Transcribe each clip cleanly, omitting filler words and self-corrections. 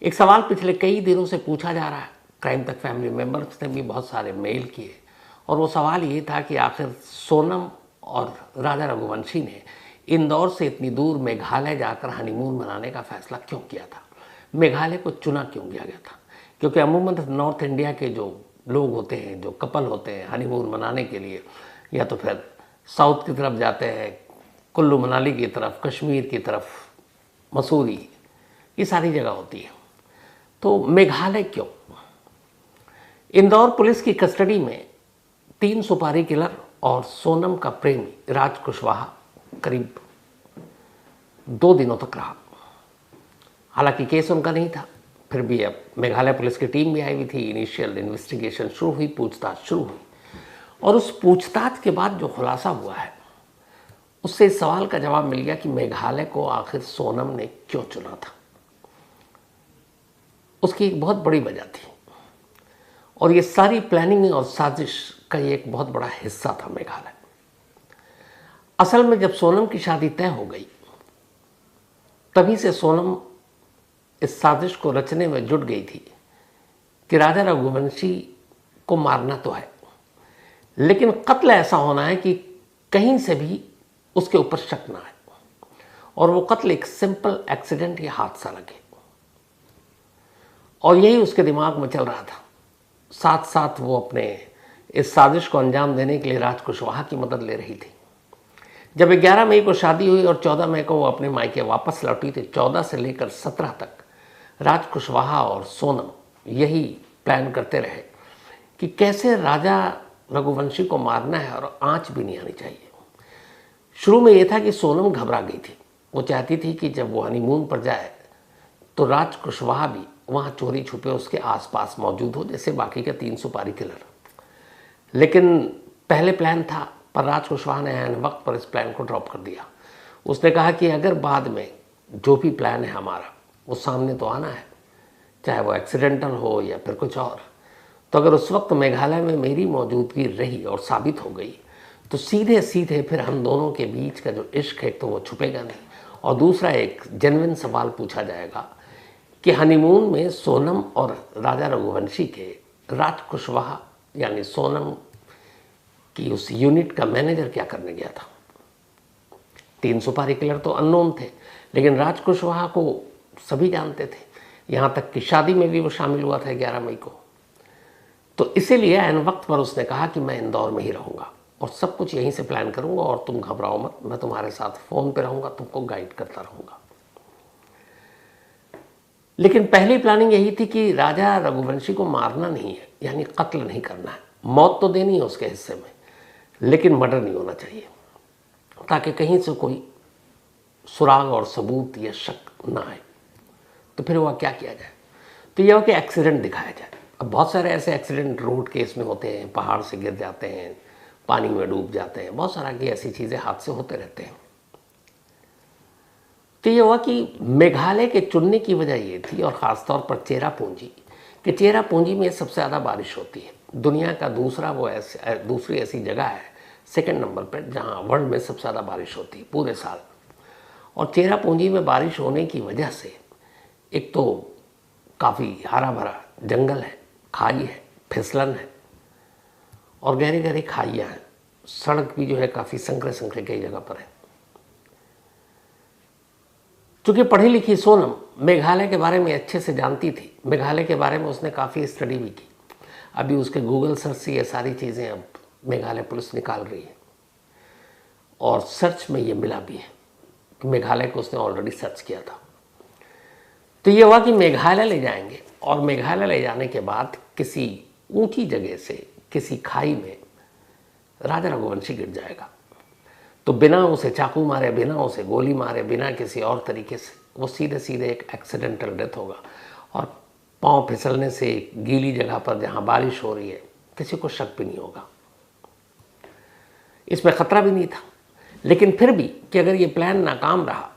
एक सवाल पिछले कई दिनों से पूछा जा रहा है, क्राइम तक फैमिली मेंबर्स ने भी बहुत सारे मेल किए, और वो सवाल ये था कि आखिर सोनम और राजा रघुवंशी ने इंदौर से इतनी दूर मेघालय जाकर हनीमून मनाने का फैसला क्यों किया था, मेघालय को चुना क्यों किया गया था। क्योंकि अमूमन नॉर्थ इंडिया के जो लोग होते हैं, जो कपल होते हैं हनीमून मनाने के लिए, या तो फिर साउथ की तरफ जाते हैं, कुल्लू मनाली की तरफ, कश्मीर की तरफ, मसूरी, ये सारी जगह होती है। तो मेघालय क्यों? इंदौर पुलिस की कस्टडी में 3 सुपारी किलर और सोनम का प्रेमी राज कुशवाहा करीब 2 दिनों तक रहा। हालांकि केस उनका नहीं था, फिर भी अब मेघालय पुलिस की टीम भी आई हुई थी। इनिशियल इन्वेस्टिगेशन शुरू हुई, पूछताछ शुरू हुई, और उस पूछताछ के बाद जो खुलासा हुआ है उससे इस सवाल का जवाब मिल गया कि मेघालय को आखिर सोनम ने क्यों चुना था। उसकी एक बहुत बड़ी वजह थी, और ये सारी प्लानिंग और साजिश का ये एक बहुत बड़ा हिस्सा था मेघालय। असल में जब सोनम की शादी तय हो गई, तभी से सोनम इस साजिश को रचने में जुट गई थी कि राजा रघुवंशी को मारना तो है, लेकिन कत्ल ऐसा होना है कि कहीं से भी उसके ऊपर शक ना आए, और वो कत्ल एक सिंपल एक्सीडेंट या हादसा लगे। और यही उसके दिमाग में चल रहा था। साथ साथ वो अपने इस साजिश को अंजाम देने के लिए राज कुशवाहा की मदद ले रही थी। जब 11 मई को शादी हुई और 14 मई को वो अपने मायके वापस लौटी थी, 14 से लेकर 17 तक राज कुशवाहा और सोनम यही प्लान करते रहे कि कैसे राजा रघुवंशी को मारना है और आंच भी नहीं आनी चाहिए। शुरू में यह था कि सोनम घबरा गई थी। वो चाहती थी कि जब वो हनीमून पर जाए तो राज कुशवाहा भी वहाँ चोरी छुपे उसके आसपास मौजूद हो, जैसे बाकी के 3 सुपारी किलर। लेकिन पहले प्लान था, पर राज कुशवाहा ने ऐन वक्त पर इस प्लान को ड्रॉप कर दिया। उसने कहा कि अगर बाद में जो भी प्लान है हमारा वो सामने तो आना है, चाहे वो एक्सीडेंटल हो या फिर कुछ और, तो अगर उस वक्त मेघालय में मेरी मौजूदगी रही और साबित हो गई तो सीधे सीधे फिर हम दोनों के बीच का जो इश्क है तो वो छुपेगा नहीं, और दूसरा एक जेन्युइन सवाल पूछा जाएगा कि हनीमून में सोनम और राजा रघुवंशी के राज कुशवाहा यानी सोनम की उस यूनिट का मैनेजर क्या करने गया था। 3 सुपारी किलर तो अननोन थे, लेकिन राज कुशवाहा को सभी जानते थे। यहाँ तक कि शादी में भी वो शामिल हुआ था 11 मई को। तो इसीलिए ऐन वक्त पर उसने कहा कि मैं इंदौर में ही रहूँगा और सब कुछ यहीं से प्लान करूँगा, और तुम घबराओ मत, मैं तुम्हारे साथ फ़ोन पे रहूँगा, तुमको गाइड करता रहूँगा। लेकिन पहली प्लानिंग यही थी कि राजा रघुवंशी को मारना नहीं है, यानी कत्ल नहीं करना है। मौत तो देनी है उसके हिस्से में, लेकिन मर्डर नहीं होना चाहिए, ताकि कहीं से कोई सुराग और सबूत या शक ना आए। तो फिर वह क्या किया जाए? तो यह हो कि एक्सीडेंट दिखाया जाए। अब बहुत सारे ऐसे एक्सीडेंट रोड केस में होते हैं, पहाड़ से गिर जाते हैं, पानी में डूब जाते हैं, बहुत सारा की ऐसी चीज़ें हादसे होते रहते हैं। तो ये हुआ कि मेघालय के चुनने की वजह ये थी, और ख़ासतौर पर चेरापूंजी, कि चेरापूंजी में सबसे ज़्यादा बारिश होती है। दुनिया का दूसरी ऐसी जगह है सेकंड नंबर पर जहाँ वर्ल्ड में सबसे ज़्यादा बारिश होती है पूरे साल। और चेरापूंजी में बारिश होने की वजह से एक तो काफ़ी हरा भरा जंगल है, खाई है, फिसलन है, और गहरी गहरी खाइयाँ हैं। सड़क भी जो है काफ़ी संकरे संकरे कई जगह पर है। चूँकि पढ़ी लिखी सोनम मेघालय के बारे में अच्छे से जानती थी, मेघालय के बारे में उसने काफ़ी स्टडी भी की। अभी उसके गूगल सर्च से ये सारी चीज़ें अब मेघालय पुलिस निकाल रही है, और सर्च में ये मिला भी है कि मेघालय को उसने ऑलरेडी सर्च किया था। तो ये हुआ कि मेघालय ले जाएंगे, और मेघालय ले जाने के बाद किसी ऊंची जगह से किसी खाई में राजा रघुवंशी गिर जाएगा। तो बिना उसे चाकू मारे, बिना उसे गोली मारे, बिना किसी और तरीके से वो सीधे सीधे एक एक्सीडेंटल डेथ होगा, और पाँव फिसलने से गीली जगह पर जहाँ बारिश हो रही है किसी को शक भी नहीं होगा। इसमें ख़तरा भी नहीं था। लेकिन फिर भी कि अगर ये प्लान नाकाम रहा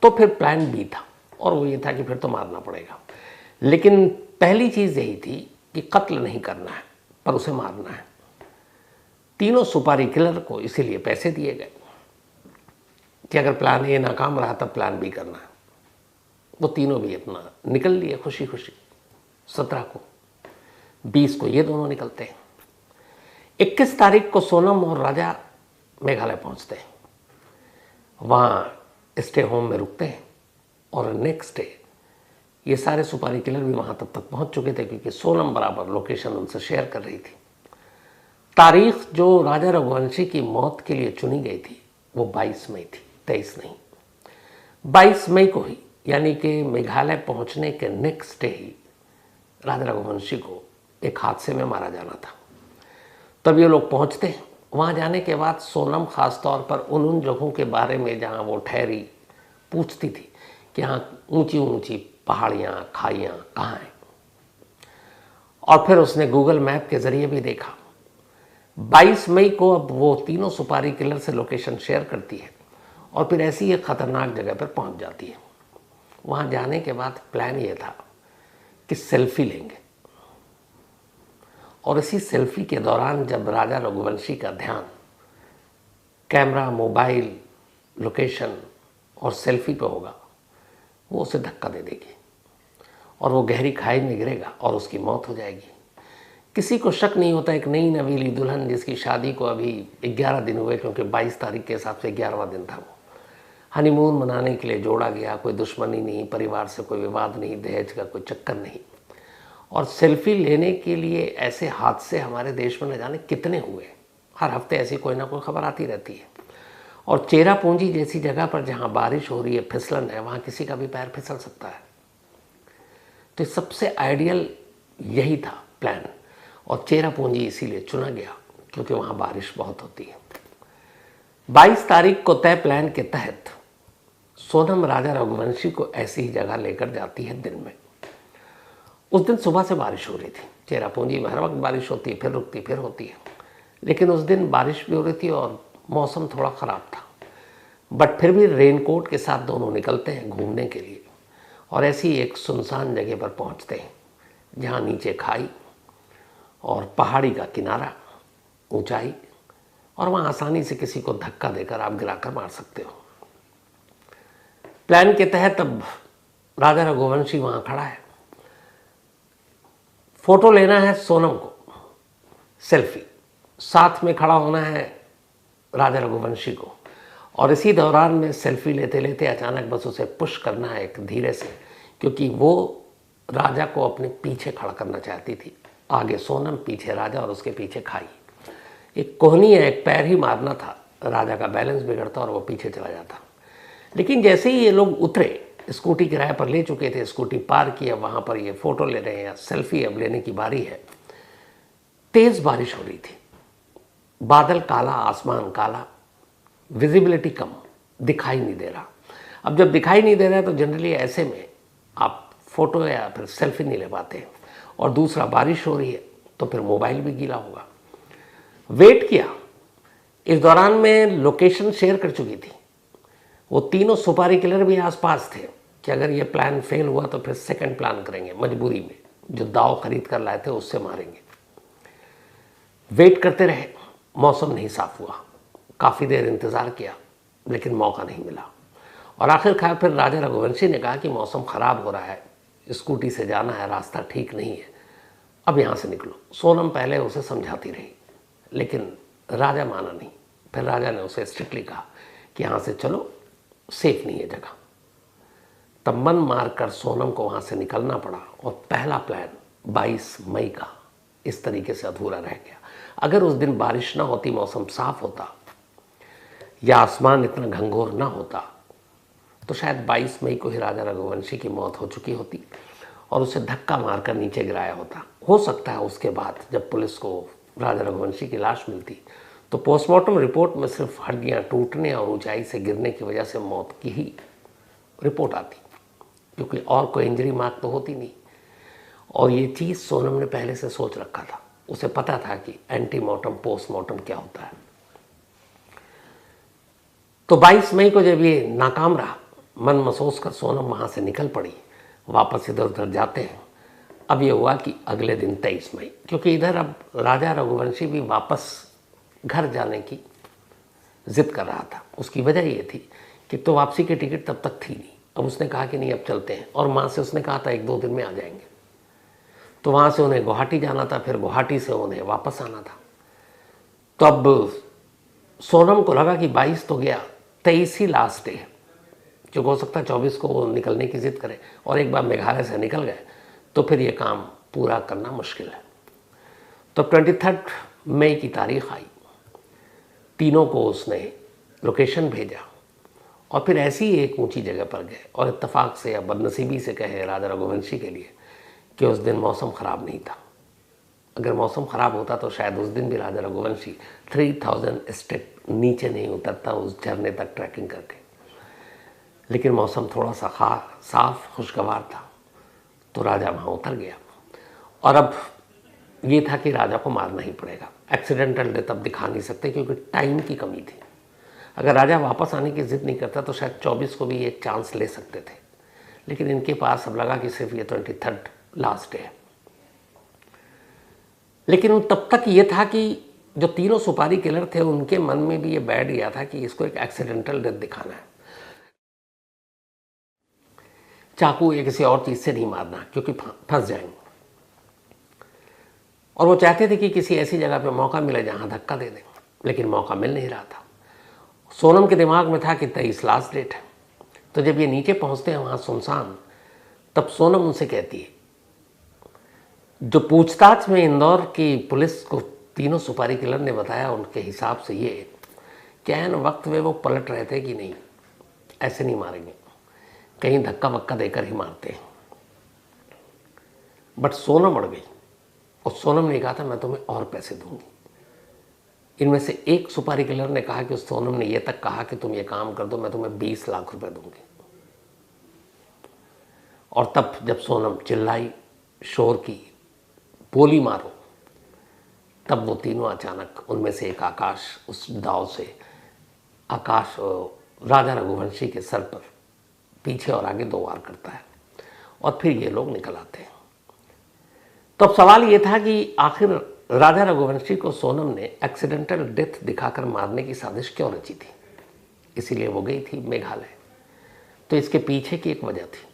तो फिर प्लान बी था, और वो ये था कि फिर तो मारना पड़ेगा। लेकिन पहली चीज़ यही थी कि कत्ल नहीं करना है, पर उसे मारना है। 3 सुपारी किलर को इसीलिए पैसे दिए गए कि अगर प्लान ए नाकाम रहा तब प्लान बी करना है। वो तीनों भी अपना निकल लिए खुशी खुशी। 17 को, 20 को ये दोनों निकलते हैं। 21 तारीख को सोनम और राजा मेघालय पहुंचते हैं, वहाँ स्टे होम में रुकते हैं और नेक्स्ट डे ये सारे सुपारी किलर भी वहाँ तब तक पहुँच चुके थे क्योंकि सोनम बराबर लोकेशन उनसे शेयर कर रही थी। तारीख जो राजा रघुवंशी की मौत के लिए चुनी गई थी वो 22 मई थी, 23 नहीं। 22 मई को ही, यानी कि मेघालय पहुँचने के नेक्स्ट डे ही राजा रघुवंशी को एक हादसे में मारा जाना था। तब ये लोग पहुँचते हैं। वहाँ जाने के बाद सोनम ख़ास तौर पर उन जगहों के बारे में जहाँ वो ठहरी पूछती थी कि यहाँ ऊंची ऊंची पहाड़ियाँ, खाइयाँ कहाँ हैं। और फिर उसने गूगल मैप के ज़रिए भी देखा। 22 मई को अब वो तीनों सुपारी किलर से लोकेशन शेयर करती है और फिर ऐसी एक ख़तरनाक जगह पर पहुँच जाती है। वहाँ जाने के बाद प्लान ये था कि सेल्फी लेंगे, और इसी सेल्फी के दौरान जब राजा रघुवंशी का ध्यान कैमरा, मोबाइल, लोकेशन और सेल्फी पे होगा, वो उसे धक्का दे देगी और वो गहरी खाई में गिरेगा और उसकी मौत हो जाएगी। किसी को शक नहीं होता एक नई नवीली दुल्हन जिसकी शादी को अभी 11 दिन हुए, क्योंकि 22 तारीख के हिसाब से 11वां दिन था, वो हनीमून मनाने के लिए जोड़ा गया। कोई दुश्मनी नहीं, परिवार से कोई विवाद नहीं, दहेज का कोई चक्कर नहीं। और सेल्फी लेने के लिए ऐसे हादसे हमारे देश में न जाने कितने हुए। हर हफ्ते ऐसी कोई ना कोई खबर आती रहती है। और चेरापूंजी जैसी जगह पर जहाँ बारिश हो रही है, फिसलन है, वहाँ किसी का भी पैर फिसल सकता है। तो सबसे आइडियल यही था प्लान, और चेरापूंजी इसीलिए चुना गया क्योंकि वहाँ बारिश बहुत होती है। 22 तारीख को तय प्लान के तहत सोनम राजा रघुवंशी को ऐसी ही जगह लेकर जाती है दिन में। उस दिन सुबह से बारिश हो रही थी। चेरापूंजी में हर वक्त बारिश होती है, फिर रुकती फिर होती है, लेकिन उस दिन बारिश भी हो रही थी और मौसम थोड़ा ख़राब था। बट फिर भी रेनकोट के साथ दोनों निकलते हैं घूमने के लिए और ऐसी एक सुनसान जगह पर पहुंचते हैं जहां नीचे खाई और पहाड़ी का किनारा, ऊंचाई, और वहां आसानी से किसी को धक्का देकर आप गिराकर मार सकते हो। प्लान के तहत अब राजा रघुवंशी वहां खड़ा है। फोटो लेना है सोनम को, सेल्फी, साथ में खड़ा होना है राजा रघुवंशी को, और इसी दौरान में सेल्फी लेते लेते अचानक बस उसे पुश करना है एक धीरे से, क्योंकि वो राजा को अपने पीछे खड़ा करना चाहती थी। आगे सोनम, पीछे राजा और उसके पीछे खाई। एक कोहनी है, एक पैर ही मारना था, राजा का बैलेंस बिगड़ता और वो पीछे चला जाता। लेकिन जैसे ही ये लोग उतरे, स्कूटी किराए पर ले चुके थे, स्कूटी पार किया, वहाँ पर ये फ़ोटो ले रहे हैं या सेल्फी अब लेने की बारी है। तेज़ बारिश हो रही थी, बादल काला, आसमान काला, विजिबिलिटी कम, दिखाई नहीं दे रहा। अब जब दिखाई नहीं दे रहा है तो जनरली ऐसे में आप फ़ोटो या फिर सेल्फी नहीं ले पाते, और दूसरा बारिश हो रही है तो फिर मोबाइल भी गीला होगा। वेट किया, इस दौरान में लोकेशन शेयर कर चुकी थी। वो तीनों सुपारी किलर भी आसपास थे कि अगर ये प्लान फेल हुआ तो फिर सेकंड प्लान करेंगे, मजबूरी में जो दाव खरीद कर लाए थे उससे मारेंगे। वेट करते रहे, मौसम नहीं साफ हुआ। काफ़ी देर इंतज़ार किया लेकिन मौका नहीं मिला, और आखिरकार फिर राजा रघुवंशी ने कहा कि मौसम ख़राब हो रहा है, स्कूटी से जाना है, रास्ता ठीक नहीं है, अब यहाँ से निकलो। सोनम पहले उसे समझाती रही लेकिन राजा माना नहीं। फिर राजा ने उसे स्ट्रिक्टली कहा कि यहाँ से चलो, सेफ नहीं है जगह। तब मन मारकर सोनम को वहाँ से निकलना पड़ा, और पहला प्लान 22 मई का इस तरीके से अधूरा रह गया। अगर उस दिन बारिश ना होती, मौसम साफ होता या आसमान इतना घंघोर ना होता, तो शायद 22 मई को ही राजा रघुवंशी की मौत हो चुकी होती और उसे धक्का मारकर नीचे गिराया होता। हो सकता है उसके बाद जब पुलिस को राजा रघुवंशी की लाश मिलती तो पोस्टमार्टम रिपोर्ट में सिर्फ हड्डियां टूटने और ऊंचाई से गिरने की वजह से मौत की ही रिपोर्ट आती, क्योंकि और कोई इंजरी मार्क तो होती नहीं। और ये चीज़ सोनम ने पहले से सोच रखा था, उसे पता था कि एंटीमार्टम पोस्टमार्टम क्या होता है। तो 22 मई को जब ये नाकाम रहा, मन महसूस कर सोनम वहाँ से निकल पड़ी, वापस इधर उधर जाते हैं। अब ये हुआ कि अगले दिन 23 मई, क्योंकि इधर अब राजा रघुवंशी भी वापस घर जाने की जिद कर रहा था। उसकी वजह ये थी कि तो वापसी की टिकट तब तक थी नहीं, अब उसने कहा कि नहीं अब चलते हैं, और माँ से उसने कहा था 1-2 दिन में आ जाएंगे। तो वहाँ से उन्हें गुवाहाटी जाना था, फिर गुवाहाटी से उन्हें वापस आना था। तो अब सोनम को लगा कि 22 तो गया, 23 ही लास्ट डे है, जो हो सकता है 24 को वो निकलने की जिद करे, और एक बार मेघालय से निकल गए तो फिर ये काम पूरा करना मुश्किल है। तो 23 मई की तारीख आई, तीनों को उसने लोकेशन भेजा और फिर ऐसी एक ऊंची जगह पर गए, और इत्तेफाक से या बदनसीबी से कहे राजा रघुवंशी के लिए कि उस दिन मौसम ख़राब नहीं था। अगर मौसम ख़राब होता तो शायद उस दिन भी राजा रघुवंशी 3000 स्टेप नीचे नहीं उतरता उस झरने तक ट्रैकिंग करके। लेकिन मौसम थोड़ा सा साफ खुशगवार था तो राजा वहाँ उतर गया। और अब ये था कि राजा को मारना ही पड़ेगा। एक्सीडेंटल डेथ अब दिखा नहीं सकते क्योंकि टाइम की कमी थी। अगर राजा वापस आने की जिद नहीं करता तो शायद 24 को भी एक चांस ले सकते थे, लेकिन इनके पास अब लगा कि सिर्फ ये 23 लास्ट डे है। लेकिन तब तक ये था कि जो तीनों सुपारी किलर थे उनके मन में भी ये बैठ गया था कि इसको एक एक्सीडेंटल डेथ दिखाना है, चाकू या किसी और चीज़ से नहीं मारना क्योंकि फंस जाएंगे। और वो चाहते थे कि किसी ऐसी जगह पे मौका मिले जहाँ धक्का दे दें, लेकिन मौका मिल नहीं रहा था। सोनम के दिमाग में था कि 23 लास्ट डेट है। तो जब ये नीचे पहुँचते हैं वहाँ सुनसान, तब सोनम उनसे कहती है, जो पूछताछ में इंदौर की पुलिस को तीनों सुपारी किलर ने बताया उनके हिसाब से ये क्या है, वक्त में वो पलट रहे थे कि नहीं ऐसे नहीं मारेंगे, कहीं धक्का वक्का देकर ही मारते हैं। बट सोनम अड़ गई और सोनम ने कहा था मैं तुम्हें और पैसे दूंगी। इनमें से एक सुपारी किलर ने कहा कि सोनम ने यह तक कहा कि तुम ये काम कर दो, मैं तुम्हें 20 लाख रुपए दूंगी। और तब जब सोनम चिल्लाई शोर की बोली मारो, तब वो तीनों अचानक उनमें से एक आकाश उस दाव से आकाश राजा रघुवंशी के सर पर पीछे और आगे 2 वार करता है और फिर ये लोग निकल आते हैं। तो अब सवाल ये था कि आखिर राजा रघुवंशी को सोनम ने एक्सीडेंटल डेथ दिखाकर मारने की साजिश क्यों रची थी। इसीलिए वो गई थी मेघालय। तो इसके पीछे की एक वजह थी,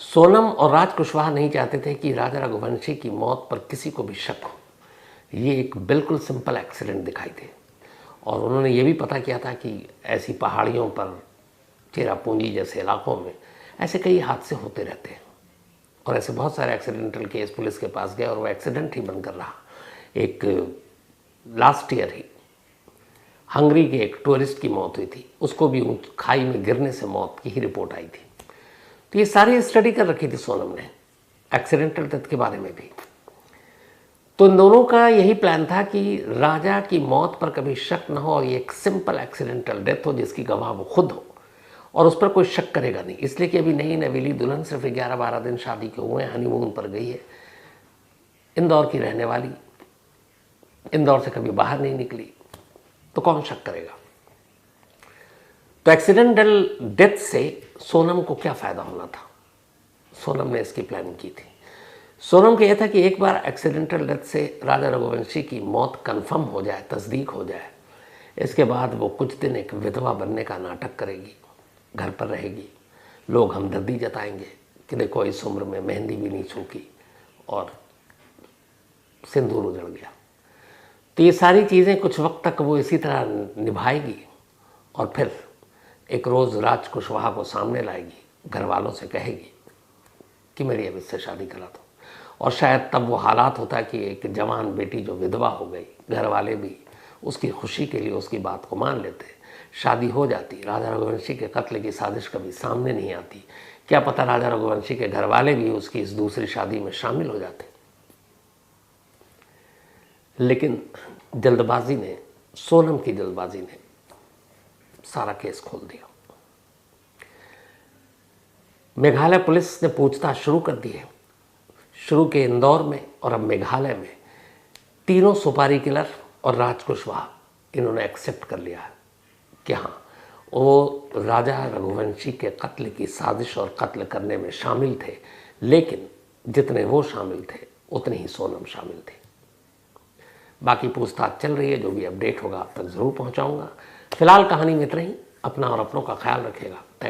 सोनम और राज कुशवाहा नहीं चाहते थे कि राजा रघुवंशी की मौत पर किसी को भी शक हो। ये एक बिल्कुल सिंपल एक्सीडेंट दिखाई दे, और उन्होंने ये भी पता किया था कि ऐसी पहाड़ियों पर चेरापूंजी जैसे इलाकों में ऐसे कई हादसे होते रहते हैं, और ऐसे बहुत सारे एक्सीडेंटल केस पुलिस के पास गए और वो एक्सीडेंट ही बनकर रहा। एक लास्ट ईयर ही हंगरी के एक टूरिस्ट की मौत हुई थी, उसको भी खाई में गिरने से मौत की ही रिपोर्ट आई थी। तो ये सारी स्टडी कर रखी थी सोनम ने एक्सीडेंटल डेथ के बारे में भी। तो इन दोनों का यही प्लान था कि राजा की मौत पर कभी शक न हो और ये एक सिंपल एक्सीडेंटल डेथ हो जिसकी गवाह वो खुद हो और उस पर कोई शक करेगा नहीं। इसलिए कि अभी नई नवेली दुल्हन सिर्फ 11-12 दिन शादी के हुए, हनीमून पर गई है, इंदौर की रहने वाली, इंदौर से कभी बाहर नहीं निकली, तो कौन शक करेगा। तो एक्सीडेंटल डेथ से सोनम को क्या फ़ायदा होना था, सोनम ने इसकी प्लानिंग की थी। सोनम का यह था कि एक बार एक्सीडेंटल डेथ से राजा रघुवंशी की मौत कंफर्म हो जाए, तस्दीक हो जाए, इसके बाद वो कुछ दिन एक विधवा बनने का नाटक करेगी, घर पर रहेगी, लोग हमदर्दी जताएंगे कि देखो इस उम्र में मेहंदी भी नहीं छूकी और सिंदूर उजड़ गया। तो ये सारी चीज़ें कुछ वक्त तक वो इसी तरह निभाएगी और फिर एक रोज़ राज कुशवाहा को सामने लाएगी, घर वालों से कहेगी कि मेरी अब इससे शादी करा दो। और शायद तब वो हालात होता कि एक जवान बेटी जो विधवा हो गई, घर वाले भी उसकी खुशी के लिए उसकी बात को मान लेते, शादी हो जाती, राजा रघुवंशी के कत्ल की साजिश कभी सामने नहीं आती। क्या पता राजा रघुवंशी के घर वाले भी उसकी इस दूसरी शादी में शामिल हो जाते। लेकिन जल्दबाजी ने, सोनम की जल्दबाजी ने सारा केस खोल दिया। मेघालय पुलिस ने पूछताछ शुरू कर दी है। शुरू के इंदौर में और अब मेघालय में तीनों सुपारी किलर और राज कुशवाहा इन्होंने एक्सेप्ट कर लिया है कि हाँ वो राजा रघुवंशी के कत्ल की साजिश और कत्ल करने में शामिल थे, लेकिन जितने वो शामिल थे उतने ही सोनम शामिल थे। बाकी पूछताछ चल रही है, जो भी अपडेट होगा आप तक ज़रूर पहुंचाऊंगा। फिलहाल कहानी में इतना ही। अपना और अपनों का ख्याल रखेगा।